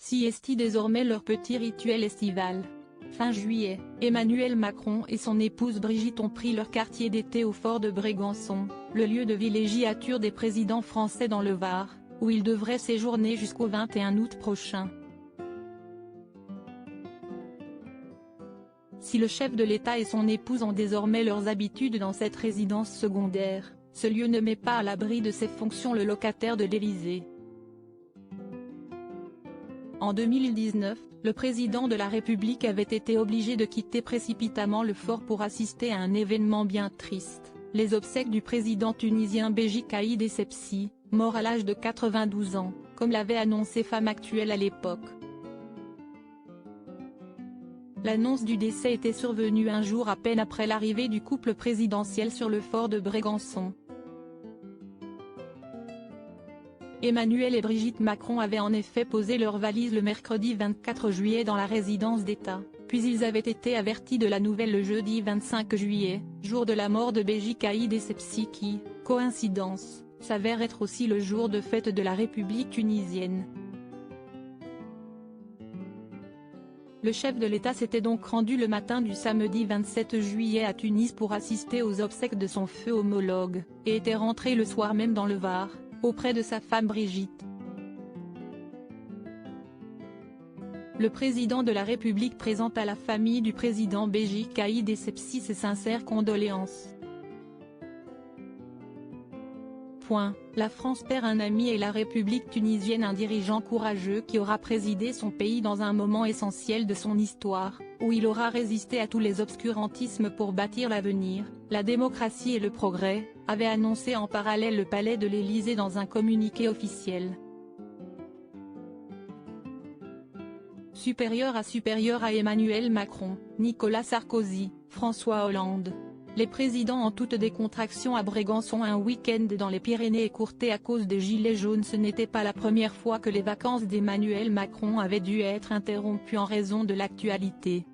siestent désormais leur petit rituel estival. Fin juillet, Emmanuel Macron et son épouse Brigitte ont pris leur quartier d'été au fort de Brégançon, le lieu de villégiature des présidents français dans le Var, où ils devraient séjourner jusqu'au 21 août prochain. Si le chef de l'État et son épouse ont désormais leurs habitudes dans cette résidence secondaire, ce lieu ne met pas à l'abri de ses fonctions le locataire de l'Élysée. En 2019, le président de la République avait été obligé de quitter précipitamment le fort pour assister à un événement bien triste, les obsèques du président tunisien Béji Caïd Essebsi, mort à l'âge de 92 ans, comme l'avait annoncé Femme Actuelle à l'époque. L'annonce du décès était survenue un jour à peine après l'arrivée du couple présidentiel sur le fort de Brégançon. Emmanuel et Brigitte Macron avaient en effet posé leurs valises le mercredi 24 juillet dans la résidence d'État, puis ils avaient été avertis de la nouvelle le jeudi 25 juillet, jour de la mort de Béji Caïd Essebsi qui, coïncidence, s'avère être aussi le jour de fête de la République tunisienne. Le chef de l'État s'était donc rendu le matin du samedi 27 juillet à Tunis pour assister aux obsèques de son feu homologue, et était rentré le soir même dans le Var, auprès de sa femme Brigitte. Le président de la République présente à la famille du président Béji Caïd Essebsi ses sincères condoléances. La France perd un ami et la République tunisienne un dirigeant courageux qui aura présidé son pays dans un moment essentiel de son histoire, où il aura résisté à tous les obscurantismes pour bâtir l'avenir, la démocratie et le progrès, avait annoncé en parallèle le palais de l'Élysée dans un communiqué officiel. Supérieur à Emmanuel Macron, Nicolas Sarkozy, François Hollande. Les présidents en toute décontraction à Brégançon un week-end dans les Pyrénées écourté à cause des gilets jaunes. Ce n'était pas la première fois que les vacances d'Emmanuel Macron avaient dû être interrompues en raison de l'actualité.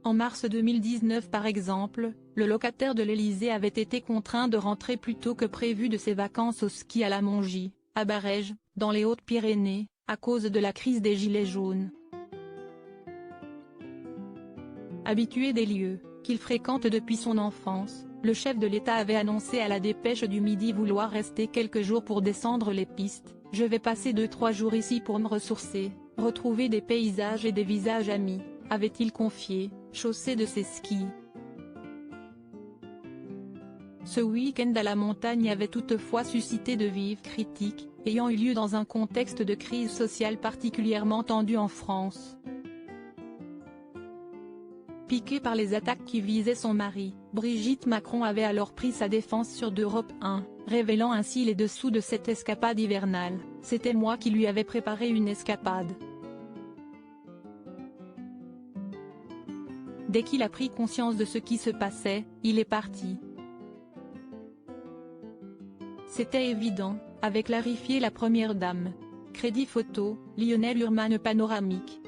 En mars 2019 par exemple, le locataire de l'Élysée avait été contraint de rentrer plus tôt que prévu de ses vacances au ski à la Mongie, à Barèges, dans les Hautes-Pyrénées, à cause de la crise des gilets jaunes. Habitué des lieux, qu'il fréquente depuis son enfance, le chef de l'État avait annoncé à la Dépêche du Midi vouloir rester quelques jours pour descendre les pistes. « Je vais passer 2-3 jours ici pour me ressourcer, retrouver des paysages et des visages amis », avait-il confié, chaussé de ses skis. Ce week-end à la montagne avait toutefois suscité de vives critiques, ayant eu lieu dans un contexte de crise sociale particulièrement tendue en France. Piquée par les attaques qui visaient son mari, Brigitte Macron avait alors pris sa défense sur d'Europe 1, révélant ainsi les dessous de cette escapade hivernale. « C'était moi qui lui avais préparé une escapade. Dès qu'il a pris conscience de ce qui se passait, il est parti. C'était évident », avait clarifié la première dame. Crédit photo, Lionel Urman panoramique.